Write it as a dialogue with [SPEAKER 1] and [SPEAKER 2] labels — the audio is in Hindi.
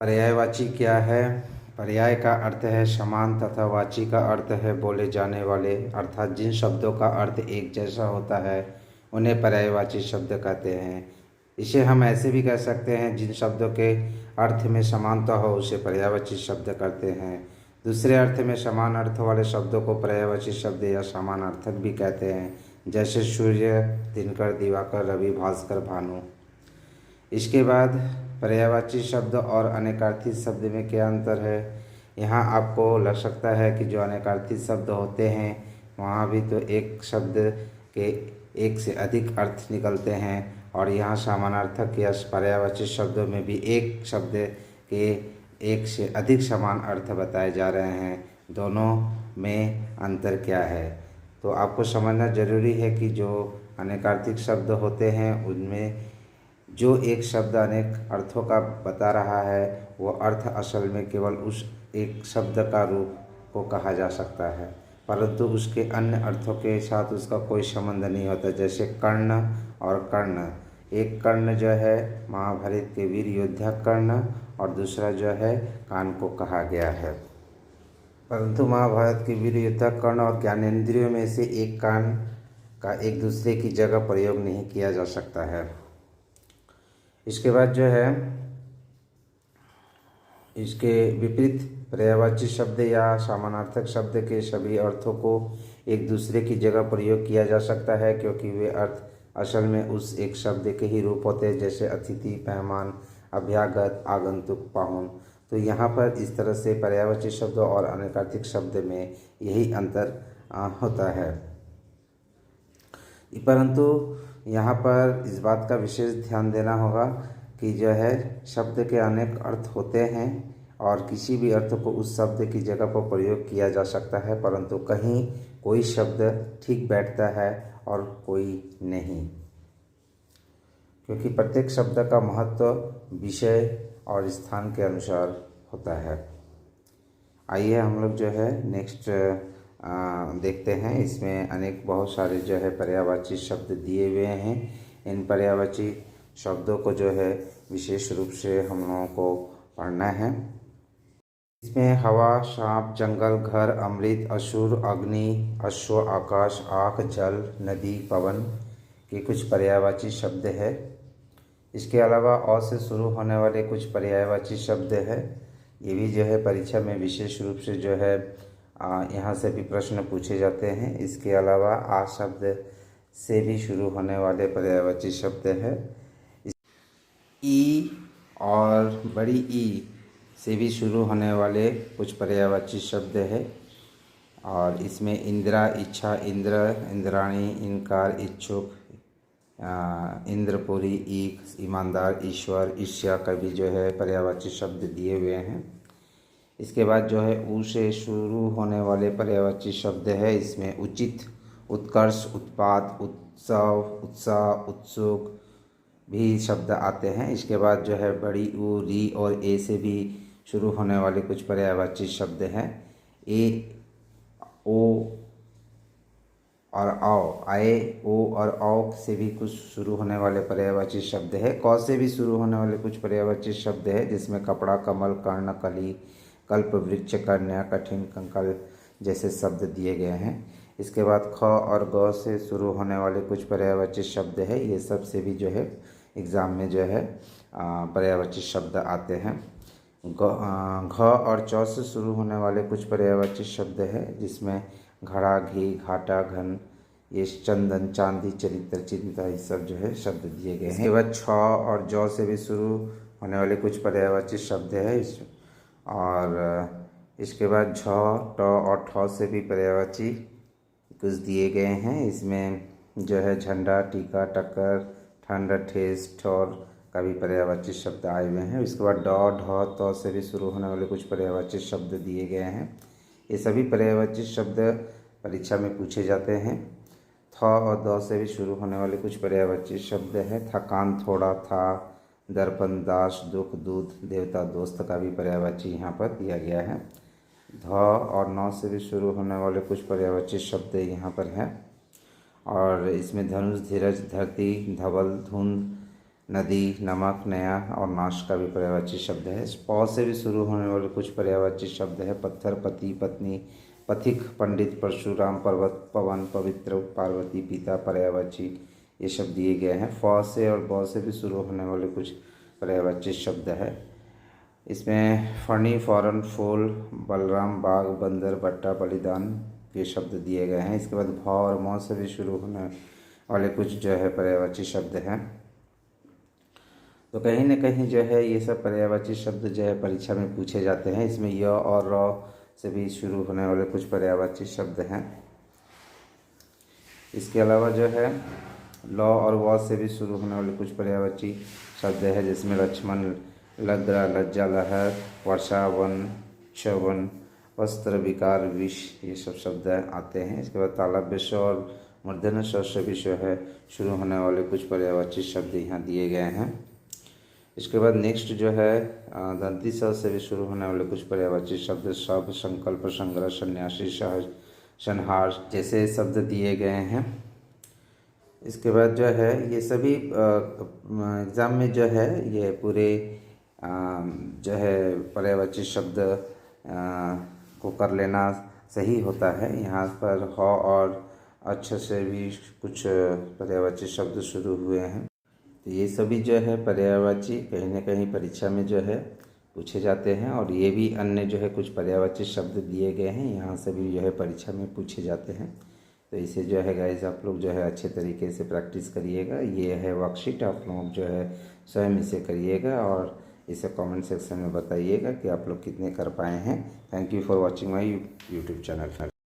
[SPEAKER 1] पर्यायवाची क्या है? पर्याय का अर्थ है समान तथा वाची का अर्थ है बोले जाने वाले, अर्थात जिन शब्दों का अर्थ एक जैसा होता है उन्हें पर्यायवाची शब्द कहते हैं। इसे हम ऐसे भी कह सकते हैं जिन शब्दों के अर्थ में समानता हो उसे पर्यायवाची शब्द कहते हैं। दूसरे अर्थ में समान अर्थ वाले शब्दों को पर्यायवाची शब्द या समान अर्थक भी कहते हैं, जैसे सूर्य, दिनकर, दिवाकर, रवि, भास्कर, भानु। इसके बाद पर्यायवाची शब्द और अनेकार्थी शब्द में क्या अंतर है? यहाँ आपको लग सकता है कि जो अनेकार्थी शब्द होते हैं वहाँ भी तो एक शब्द के एक से अधिक अर्थ निकलते हैं, और यहाँ समानार्थक या पर्यायवाची शब्दों में भी एक शब्द के एक से अधिक समान अर्थ बताए जा रहे हैं। दोनों में अंतर क्या है? तो आपको समझना जरूरी है कि जो अनेकार्थिक शब्द होते हैं उनमें जो एक शब्द अनेक अर्थों का बता रहा है वो अर्थ असल में केवल उस एक शब्द का रूप को कहा जा सकता है, परंतु उसके अन्य अर्थों के साथ उसका कोई संबंध नहीं होता। जैसे कर्ण और कर्ण, एक कर्ण जो है महाभारत के वीर योद्धा कर्ण और दूसरा जो है कान को कहा गया है, परंतु महाभारत के वीर योद्धा कर्ण और ज्ञानेंद्रियों में से एक कान का एक दूसरे की जगह प्रयोग नहीं किया जा सकता है। इसके बाद जो है इसके विपरीत पर्यायवाची शब्द या समानार्थक शब्द के सभी अर्थों को एक दूसरे की जगह प्रयोग किया जा सकता है, क्योंकि वे अर्थ असल में उस एक शब्द के ही रूप होते हैं, जैसे अतिथि, मेहमान, अभ्यागत, आगंतुक, पाहुन। तो यहाँ पर इस तरह से पर्यायवाची शब्द और अनेकार्थिक शब्द में यही अंतर होता है। परंतु यहाँ पर इस बात का विशेष ध्यान देना होगा कि जो है शब्द के अनेक अर्थ होते हैं और किसी भी अर्थ को उस शब्द की जगह पर प्रयोग किया जा सकता है, परंतु कहीं कोई शब्द ठीक बैठता है और कोई नहीं, क्योंकि प्रत्येक शब्द का महत्व विषय और स्थान के अनुसार होता है। आइए हम लोग जो है नेक्स्ट देखते हैं। इसमें अनेक बहुत सारे जो है पर्यायवाची शब्द दिए हुए हैं। इन पर्यायवाची शब्दों को जो है विशेष रूप से हम लोगों को पढ़ना है। इसमें हवा, सांप, जंगल, घर, अमृत, असुर, अग्नि, अश्व, आकाश, आँख, जल, नदी, पवन के कुछ पर्यायवाची शब्द है। इसके अलावा अ से शुरू होने वाले कुछ पर्यायवाची शब्द है। ये भी जो है परीक्षा में विशेष रूप से जो है यहाँ से भी प्रश्न पूछे जाते हैं। इसके अलावा आ शब्द से भी शुरू होने वाले पर्यायवाची शब्द है। ई और बड़ी ई से भी शुरू होने वाले कुछ पर्यायवाची शब्द है। और इसमें इंदिरा, इच्छा, इंद्र, इंद्राणी, इनकार, इच्छुक, इंद्रपुरी, ईख, ईमानदार, ईश्वर, ईर्ष्या का भी जो है पर्यायवाची शब्द दिए हुए हैं। इसके बाद जो है ऊ से शुरू होने वाले पर्यायवाची शब्द है। इसमें उचित, उत्कर्ष, उत्पाद, उत्सव, उत्साह, उत्सुक भी शब्द आते हैं। इसके बाद जो है बड़ी ऊ, री और ए से भी शुरू होने वाले कुछ पर्यायवाची शब्द हैं। ए, ओ और आओ, आए, ओ और औ से भी कुछ शुरू होने वाले पर्यायवाची शब्द है। क से भी शुरू होने वाले कुछ पर्यायवाची शब्द है, जिसमें कपड़ा, कमल, कर्ण, कली, कल्प, वृक्ष, कन्या, कठिन, कंकल जैसे शब्द दिए गए हैं। इसके बाद ख और ग से शुरू होने वाले कुछ पर्यायवाची शब्द है। ये सब से भी जो है एग्ज़ाम में जो है पर्यायवाची शब्द आते हैं। घ और च से शुरू होने वाले कुछ पर्यायवाची शब्द है, जिसमें घड़ा, घी, घाटा, घन, ये चंदन, चांदी, चरित्र, चिंता, ये सब जो है शब्द दिए गए हैं। इसके बाद छ और ज से भी शुरू होने वाले कुछ पर्यायवाची शब्द है। और इसके बाद झ, ट और ठ से भी पर्यायवाची कुछ दिए गए हैं। इसमें जो है झंडा, टीका, टक्कर, ठंड, ठेस, ठोर का भी पर्यायवाची शब्द आए हुए हैं। इसके बाद ड, ढ, त से भी शुरू होने वाले कुछ पर्यायवाची शब्द दिए गए हैं। ये सभी पर्यायवाची शब्द परीक्षा में पूछे जाते हैं। थ और द से भी शुरू होने वाले कुछ पर्यायवाची शब्द है। थकान, थोड़ा, था, दर्पण, दास, दुख, दूध, देवता, दोस्त का भी पर्यायवाची यहाँ पर दिया गया है। ध और न से भी शुरू होने वाले कुछ पर्यायवाची शब्द यहाँ पर हैं। और इसमें धनुष, धीरज, धरती, धवल, धुंध, नदी, नमक, नया और नाश का भी पर्यायवाची शब्द है। प से भी शुरू होने वाले कुछ पर्यायवाची शब्द है। पत्थर, पति, पत्नी, पथिक, पंडित, परशुराम, पर्वत, पवन, पवित्र, पार्वती, पिता पर्यायवाची ये शब्द दिए गए हैं। फ से और ब से भी शुरू होने वाले कुछ पर्यायवाची शब्द है। इसमें फणी, फौरन, फूल, बलराम, बाघ, बंदर, बट्टा, बलिदान ये शब्द दिए गए हैं। इसके बाद भ और म से भी शुरू होने वाले कुछ जो है पर्यायवाची शब्द हैं। तो कहीं न कहीं जो है ये सब पर्यायवाची शब्द जो है परीक्षा में पूछे जाते हैं। इसमें य और र से भी शुरू होने वाले कुछ पर्यायवाची शब्द हैं। इसके अलावा जो है ल और व से भी शुरू होने वाले कुछ पर्यायवाची शब्द है, जिसमें लक्ष्मण, लद्रा, लज्जा, लहर, वर्षा, वन, च्यवन, वस्त्र, विकार, विष ये सब शब्द आते हैं। इसके बाद तालव्य श और मूर्धन्य ष से भी जो है शुरू होने वाले कुछ पर्यायवाची शब्द यहाँ दिए गए हैं। इसके बाद नेक्स्ट जो है दंती स से भी शुरू होने वाले कुछ पर्यायवाची शब्द शब, संकल्प, संग्रह, सन्यासी, सहज, संहार जैसे शब्द दिए गए हैं। इसके बाद जो है ये सभी एग्ज़ाम में जो है ये पूरे जो है पर्यायवाची शब्द को कर लेना सही होता है। यहाँ पर ह और अच्छे से भी कुछ पर्यायवाची शब्द शुरू हुए हैं। तो ये सभी जो है पर्यायवाची कहीं न कहीं परीक्षा में जो है पूछे जाते हैं, और ये भी अन्य जो है कुछ पर्यायवाची शब्द दिए गए हैं, यहाँ से भी जो है परीक्षा में पूछे जाते हैं। तो इसे जो है गाइस आप लोग जो है अच्छे तरीके से प्रैक्टिस करिएगा। ये है वर्कशीट, आप लोग जो है स्वयं इसे करिएगा और इसे कमेंट सेक्शन में बताइएगा कि आप लोग कितने कर पाए हैं। Thank you for watching my YouTube channel.